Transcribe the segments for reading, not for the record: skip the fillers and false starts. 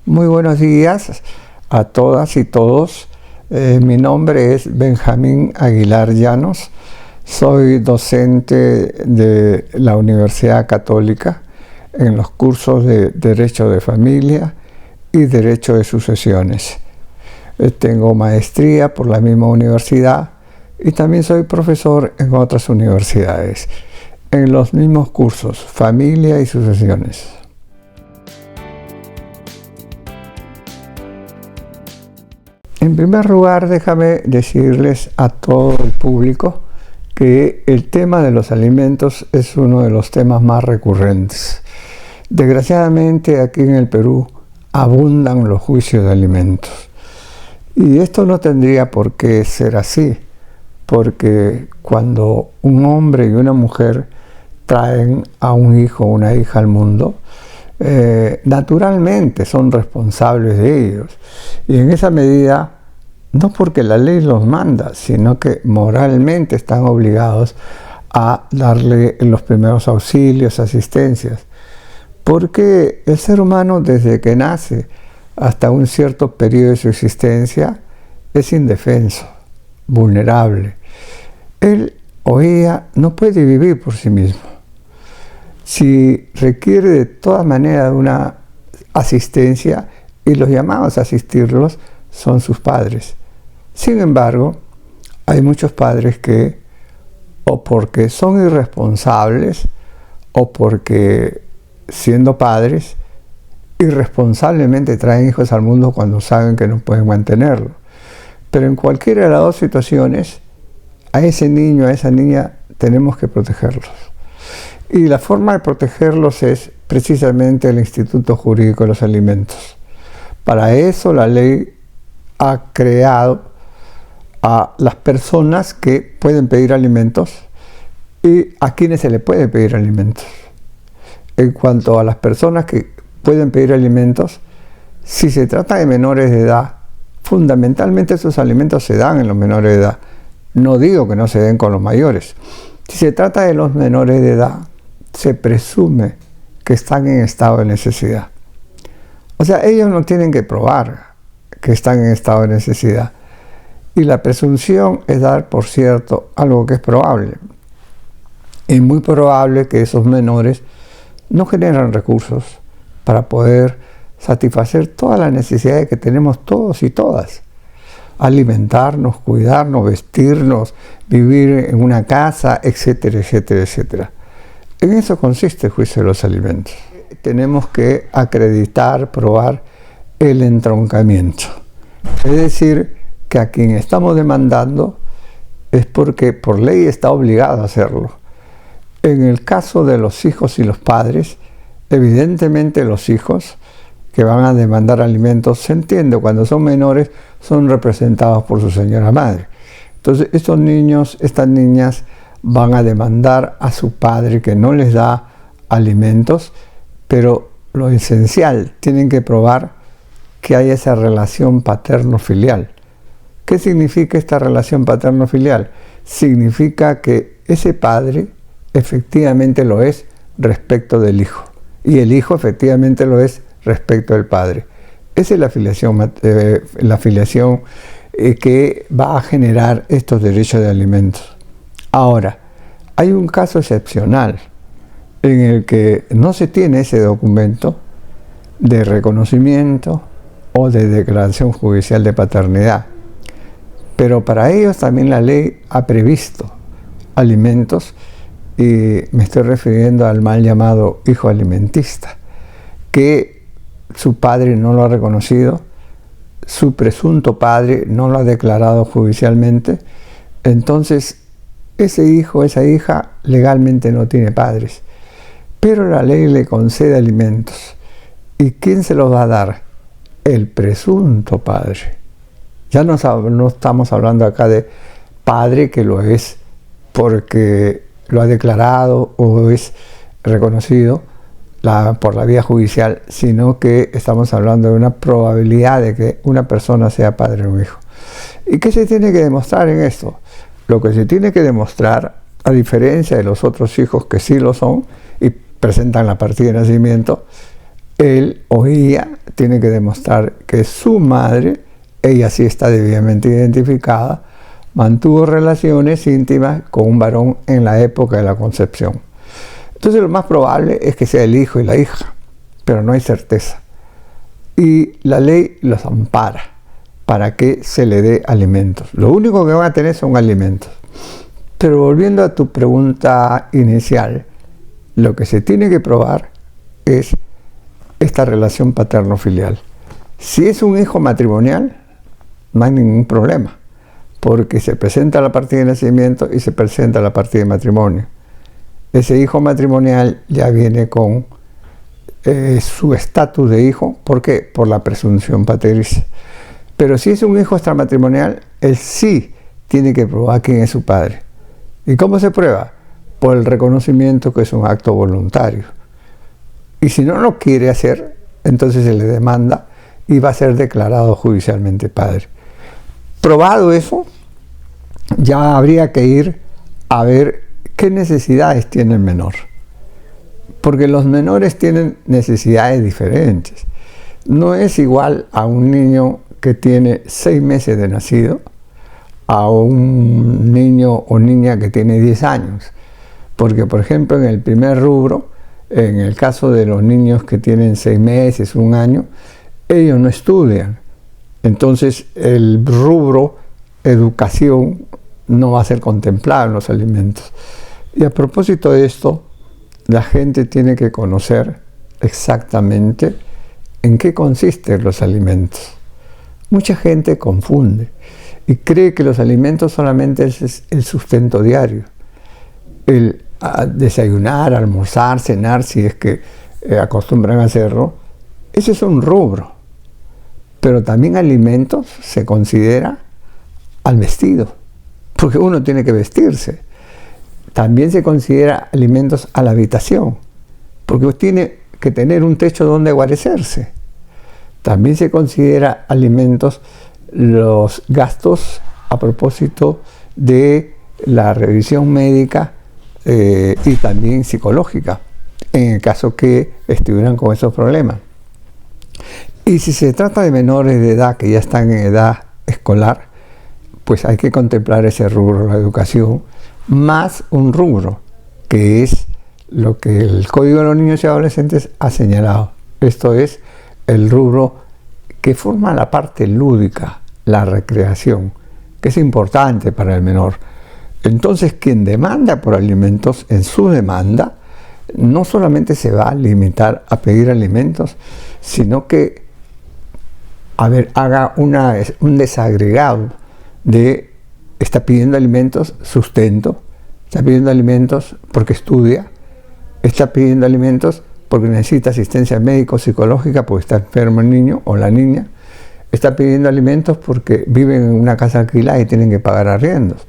Muy buenos días a todas y todos. Mi nombre es Benjamín Aguilar Llanos. Soy docente de la Universidad Católica en los cursos de Derecho de Familia y Derecho de Sucesiones. Tengo maestría por la misma universidad y también soy profesor en otras universidades, en los mismos cursos, Familia y Sucesiones. En primer lugar, déjame decirles a todo el público que el tema de los alimentos es uno de los temas más recurrentes. Desgraciadamente, aquí en el Perú abundan los juicios de alimentos. Y esto no tendría por qué ser así, porque cuando un hombre y una mujer traen a un hijo o una hija al mundo, naturalmente son responsables de ellos. Y en esa medida, no porque la ley los manda, sino que moralmente están obligados a darle los primeros auxilios, asistencias. Porque el ser humano, desde que nace hasta un cierto periodo de su existencia, es indefenso, vulnerable. Él o ella no puede vivir por sí mismo. Si requiere de todas maneras una asistencia, y los llamados a asistirlos son sus padres. Sin embargo, hay muchos padres que, o porque son irresponsables, o porque siendo padres, irresponsablemente traen hijos al mundo cuando saben que no pueden mantenerlo. Pero en cualquiera de las dos situaciones, a ese niño, a esa niña, tenemos que protegerlos. Y la forma de protegerlos es precisamente el Instituto Jurídico de los Alimentos. Para eso la ley ha creado a las personas que pueden pedir alimentos y a quienes se les puede pedir alimentos. En cuanto a las personas que pueden pedir alimentos, si se trata de menores de edad, fundamentalmente esos alimentos se dan en los menores de edad. No digo que no se den con los mayores. Si se trata de los menores de edad, se presume que están en estado de necesidad. O sea, ellos no tienen que probar que están en estado de necesidad. Y la presunción es dar por cierto algo que es probable. Es muy probable que esos menores no generan recursos para poder satisfacer todas las necesidades que tenemos todos y todas. Alimentarnos, cuidarnos, vestirnos, vivir en una casa, etcétera, etcétera, etcétera. En eso consiste el juicio de los alimentos. Tenemos que acreditar, probar el entroncamiento. Es decir, que a quien estamos demandando es porque por ley está obligado a hacerlo. En el caso de los hijos y los padres, evidentemente los hijos que van a demandar alimentos, se entiende, cuando son menores, son representados por su señora madre. Entonces, estos niños, estas niñas, van a demandar a su padre que no les da alimentos, pero lo esencial, tienen que probar que hay esa relación paterno-filial. ¿Qué significa esta relación paterno-filial? Significa que ese padre efectivamente lo es respecto del hijo, y el hijo efectivamente lo es respecto del padre. Esa es la filiación que va a generar estos derechos de alimentos. Ahora, hay un caso excepcional en el que no se tiene ese documento de reconocimiento o de declaración judicial de paternidad. Pero para ellos también la ley ha previsto alimentos, y me estoy refiriendo al mal llamado hijo alimentista, que su padre no lo ha reconocido, su presunto padre no lo ha declarado judicialmente. Entonces, ese hijo, esa hija, legalmente no tiene padres, pero la ley le concede alimentos. ¿Y quién se los va a dar? El presunto padre. Ya no estamos hablando acá de padre que lo es porque lo ha declarado o es reconocido por la vía judicial, sino que estamos hablando de una probabilidad de que una persona sea padre de un hijo. ¿Y qué se tiene que demostrar en esto? Lo que se tiene que demostrar, a diferencia de los otros hijos que sí lo son y presentan la partida de nacimiento, él o ella tiene que demostrar que su madre, ella sí está debidamente identificada, mantuvo relaciones íntimas con un varón en la época de la concepción. Entonces lo más probable es que sea el hijo y la hija, pero no hay certeza. Y la ley los ampara para que se le dé alimentos. Lo único que van a tener son alimentos. Pero volviendo a tu pregunta inicial, lo que se tiene que probar es esta relación paterno-filial. Si es un hijo matrimonial, no hay ningún problema, porque se presenta la partida de nacimiento y se presenta la partida de matrimonio. Ese hijo matrimonial ya viene con su estatus de hijo. ¿Por qué? Por la presunción patericia. Pero si es un hijo extramatrimonial, él sí tiene que probar quién es su padre. ¿Y cómo se prueba? Por el reconocimiento que es un acto voluntario. Y si no lo quiere hacer, entonces se le demanda y va a ser declarado judicialmente padre. Probado eso, ya habría que ir a ver qué necesidades tiene el menor. Porque los menores tienen necesidades diferentes. No es igual a un niño que tiene 6 meses de nacido a un niño o niña que tiene 10 años. Porque, por ejemplo, en el primer rubro, en el caso de los niños que tienen 6 meses, 1 año, ellos no estudian. Entonces, el rubro educación no va a ser contemplado en los alimentos. Y a propósito de esto, la gente tiene que conocer exactamente en qué consisten los alimentos. Mucha gente confunde y cree que los alimentos solamente es el sustento diario. El desayunar, almorzar, cenar, si es que acostumbran a hacerlo, ese es un rubro. Pero también alimentos se considera al vestido, porque uno tiene que vestirse. También se considera alimentos a la habitación, porque tiene que tener un techo donde guarecerse. También se considera alimentos los gastos a propósito de la revisión médica y también psicológica, en el caso que estuvieran con esos problemas. Y si se trata de menores de edad que ya están en edad escolar, pues hay que contemplar ese rubro, la educación, más un rubro, que es lo que el Código de los Niños y Adolescentes ha señalado. Esto es el rubro que forma la parte lúdica, la recreación, que es importante para el menor. Entonces, quien demanda por alimentos, en su demanda, no solamente se va a limitar a pedir alimentos, sino que haga un desagregado de está pidiendo alimentos, sustento, está pidiendo alimentos porque estudia, está pidiendo alimentos porque necesita asistencia médico-psicológica porque está enfermo el niño o la niña, está pidiendo alimentos porque viven en una casa alquilada y tienen que pagar arriendos,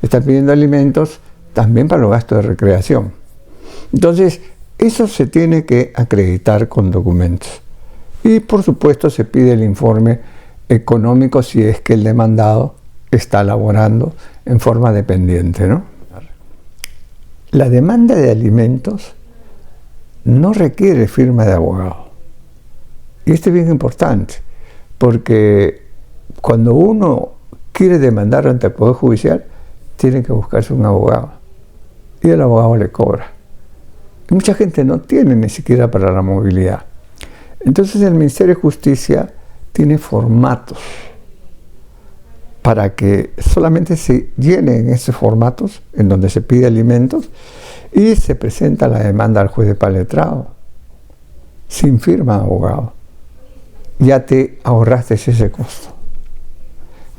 está pidiendo alimentos también para los gastos de recreación. Entonces, eso se tiene que acreditar con documentos. Y por supuesto se pide el informe económico si es que el demandado está laborando en forma dependiente, ¿no? La demanda de alimentos no requiere firma de abogado. Y esto es bien importante, porque cuando uno quiere demandar ante el Poder Judicial, tiene que buscarse un abogado. Y el abogado le cobra. Y mucha gente no tiene ni siquiera para la movilidad. Entonces el Ministerio de Justicia tiene formatos para que solamente se llenen esos formatos en donde se pide alimentos y se presenta la demanda al juez de paz letrado, sin firma de abogado. Ya te ahorraste ese costo.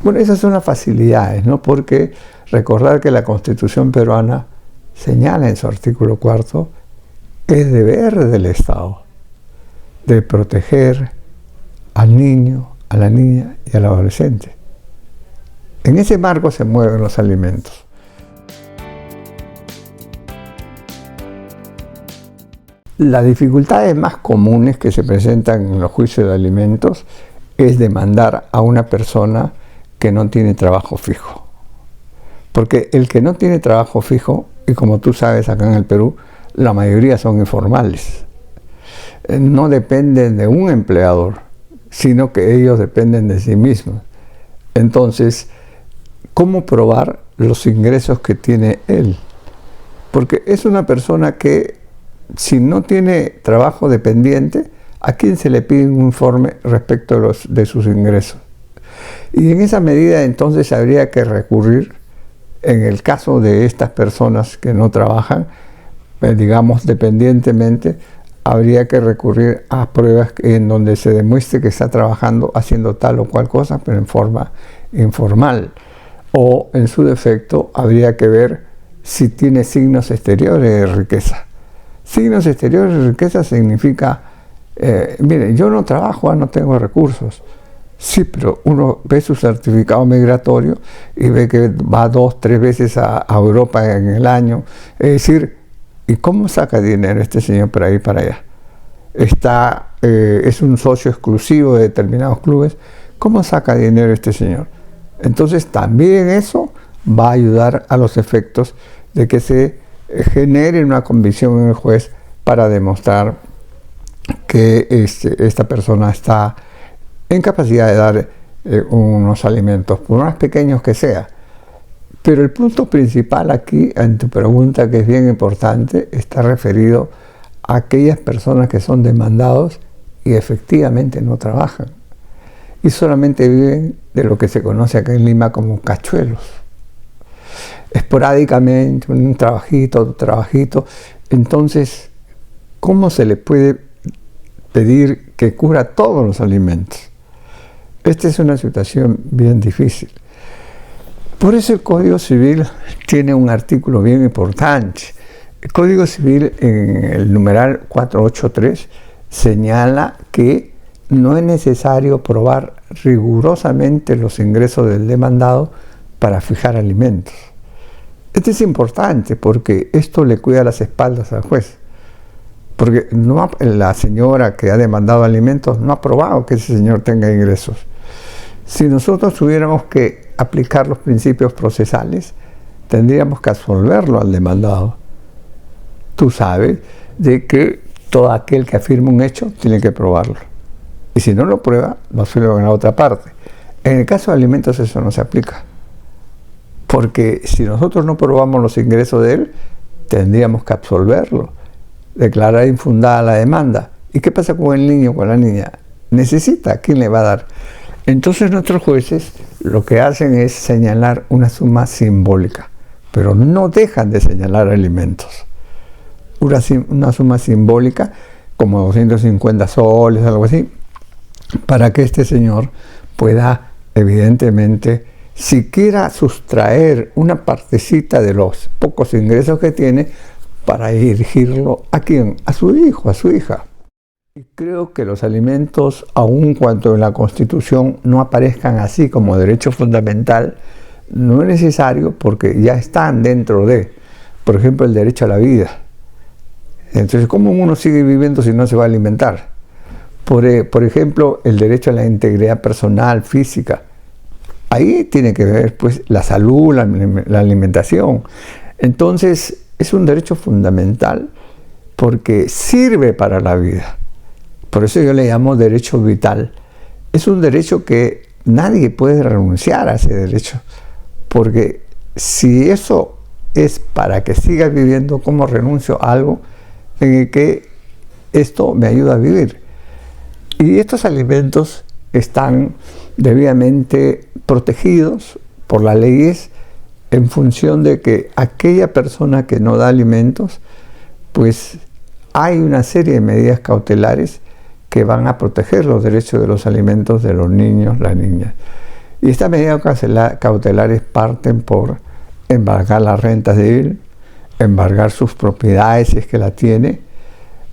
Bueno, esas son las facilidades, ¿no? Porque recordar que la Constitución peruana señala en su artículo 4 que es deber del Estado de proteger al niño, a la niña y al adolescente. En ese marco se mueven los alimentos. Las dificultades más comunes que se presentan en los juicios de alimentos es demandar a una persona que no tiene trabajo fijo. Porque el que no tiene trabajo fijo, y como tú sabes acá en el Perú, la mayoría son informales, no dependen de un empleador. sino que ellos dependen de sí mismos. Entonces, ¿cómo probar los ingresos que tiene él? Porque es una persona que, si no tiene trabajo dependiente, ¿a quién se le pide un informe respecto de sus ingresos? Y en esa medida entonces habría que recurrir, en el caso de estas personas que no trabajan, digamos dependientemente, habría que recurrir a pruebas en donde se demuestre que está trabajando haciendo tal o cual cosa, pero en forma informal. O en su defecto habría que ver si tiene signos exteriores de riqueza. Signos exteriores de riqueza significa, mire, yo no trabajo, no tengo recursos. Sí, pero uno ve su certificado migratorio y ve que va 2, 3 veces a Europa en el año. Es decir, ¿y cómo saca dinero este señor para ir para allá? Es un socio exclusivo de determinados clubes. ¿Cómo saca dinero este señor? Entonces también eso va a ayudar a los efectos de que se genere una convicción en el juez para demostrar que esta persona está en capacidad de dar unos alimentos, por más pequeños que sea. Pero el punto principal aquí, en tu pregunta, que es bien importante, está referido a aquellas personas que son demandados y efectivamente no trabajan y solamente viven de lo que se conoce acá en Lima como cachuelos. Esporádicamente, un trabajito, otro trabajito. Entonces, ¿cómo se le puede pedir que cubra todos los alimentos? Esta es una situación bien difícil. Por eso el Código Civil tiene un artículo bien importante. El Código Civil, en el numeral 483, señala que no es necesario probar rigurosamente los ingresos del demandado para fijar alimentos. Esto es importante porque esto le cuida las espaldas al juez. Porque la señora que ha demandado alimentos no ha probado que ese señor tenga ingresos. Si nosotros tuviéramos que aplicar los principios procesales, tendríamos que absolverlo al demandado. Tú sabes de que todo aquel que afirma un hecho tiene que probarlo. Y si no lo prueba, lo absuelve en la otra parte. En el caso de alimentos eso no se aplica. Porque si nosotros no probamos los ingresos de él, tendríamos que absolverlo, declarar infundada la demanda. ¿Y qué pasa con el niño, con la niña? Necesita, ¿quién le va a dar? Entonces nuestros jueces lo que hacen es señalar una suma simbólica, pero no dejan de señalar alimentos. Una suma simbólica, como 250 soles, algo así, para que este señor pueda, evidentemente, siquiera sustraer una partecita de los pocos ingresos que tiene para dirigirlo ¿a quién? A su hijo, a su hija. Y creo que los alimentos, aun cuando en la Constitución no aparezcan así como derecho fundamental, no es necesario porque ya están dentro de, por ejemplo, el derecho a la vida. Entonces, ¿cómo uno sigue viviendo si no se va a alimentar? Por ejemplo, el derecho a la integridad personal, física. Ahí tiene que ver pues la salud, la alimentación. Entonces, es un derecho fundamental porque sirve para la vida. Por eso yo le llamo derecho vital. Es un derecho que nadie puede renunciar a ese derecho. Porque si eso es para que sigas viviendo, ¿cómo renuncio a algo en el que esto me ayuda a vivir? Y estos alimentos están debidamente protegidos por las leyes en función de que aquella persona que no da alimentos, pues hay una serie de medidas cautelares que van a proteger los derechos de los alimentos de los niños, las niñas. Y estas medidas cautelares parten por embargar las rentas de él, embargar sus propiedades si es que la tiene,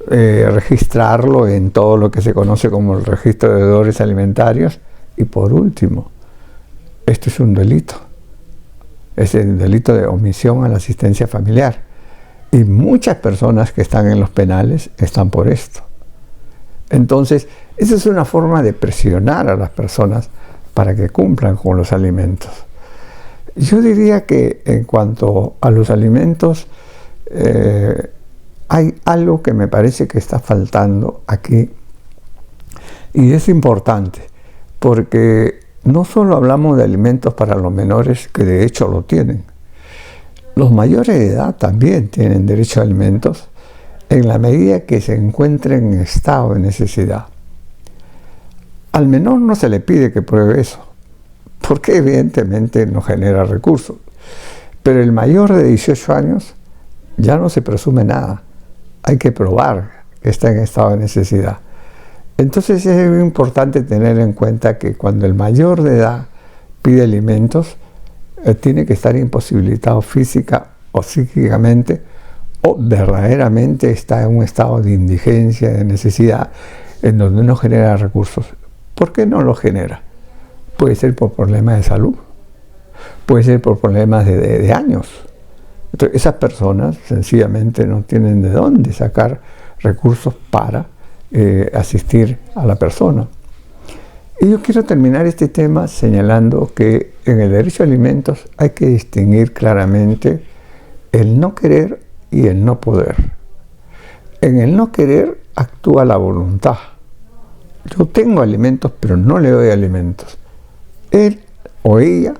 registrarlo en todo lo que se conoce como el registro de deudores alimentarios y por último, esto es un delito, es el delito de omisión a la asistencia familiar y muchas personas que están en los penales están por esto. Entonces, esa es una forma de presionar a las personas para que cumplan con los alimentos. Yo diría que en cuanto a los alimentos, hay algo que me parece que está faltando aquí, Y es importante, porque no solo hablamos de alimentos para los menores, que de hecho lo tienen. Los mayores de edad también tienen derecho a alimentos en la medida que se encuentren en estado de necesidad. Al menor no se le pide que pruebe eso, porque evidentemente no genera recursos. Pero el mayor de 18 años ya no se presume nada. Hay que probar que está en estado de necesidad. Entonces es muy importante tener en cuenta que cuando el mayor de edad pide alimentos, tiene que estar imposibilitado física o psíquicamente, o verdaderamente está en un estado de indigencia, de necesidad, en donde no genera recursos. ¿Por qué no lo genera? Puede ser por problemas de salud, puede ser por problemas de años. Entonces, esas personas sencillamente no tienen de dónde sacar recursos para asistir a la persona. Y yo quiero terminar este tema señalando que en el derecho a alimentos hay que distinguir claramente el no querer y el no poder. En el no querer actúa la voluntad. Yo tengo alimentos, pero no le doy alimentos. Él o ella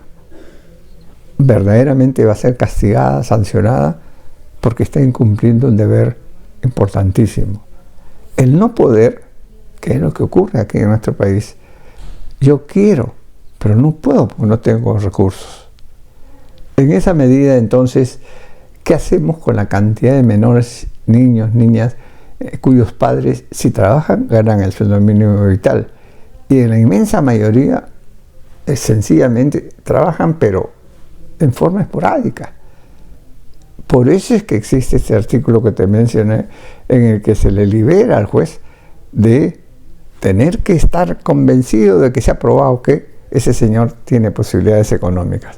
verdaderamente va a ser castigada, sancionada, porque está incumpliendo un deber importantísimo. El no poder, que es lo que ocurre aquí en nuestro país, yo quiero, pero no puedo porque no tengo recursos. En esa medida, entonces, ¿qué hacemos con la cantidad de menores, niños, niñas, cuyos padres, si trabajan, ganan el sueldo mínimo vital? Y en la inmensa mayoría, sencillamente, trabajan, pero en forma esporádica. Por eso es que existe este artículo que te mencioné, en el que se le libera al juez de tener que estar convencido de que se ha probado que ese señor tiene posibilidades económicas.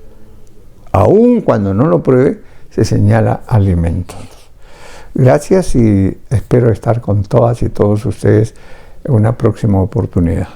Aun cuando no lo pruebe, se señala alimentos. Gracias y espero estar con todas y todos ustedes en una próxima oportunidad.